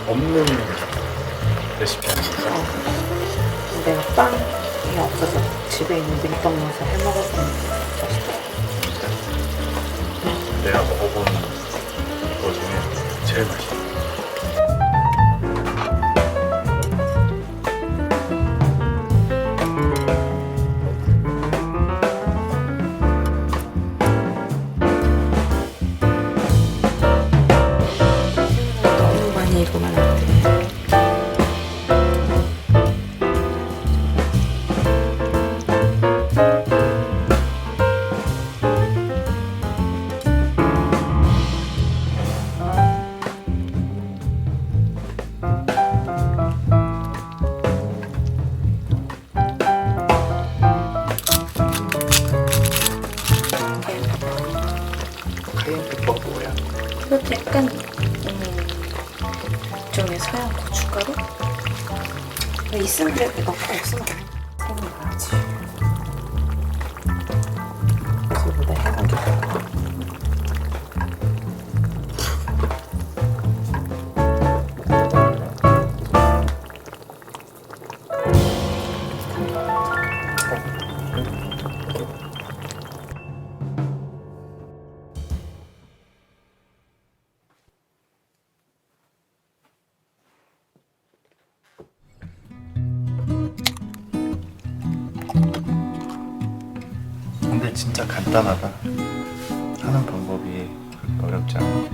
없는 레시피 아닙니까? 내가 빵이 없어서 집에 있는 밀떡 넣어서 해먹었었는데 맛있더라고. 내가 먹어본 거 중에 제일 맛있어. 너무 많이 익으면 안 돼. 카옌페퍼가 뭐야? 이것도 약간 일종의 서양 고춧가루? 있으면 그래 넣고 없으면 생각나지. 그거보다 해본 게 없고. 근데 진짜 간단하다. 하는 방법이 그렇게 어렵지 않아.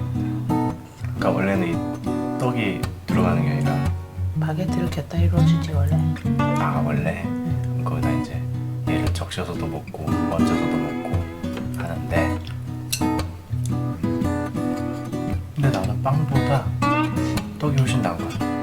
그러니까 원래는 이 떡이 들어가는 게 아니라 바게트를 곁다 이루어주지 원래. 원래 거기다 이제 얘를 적셔서도 먹고 얹어서도 먹고 하는데, 근데 나는 빵보다 떡이 훨씬 나은 거야.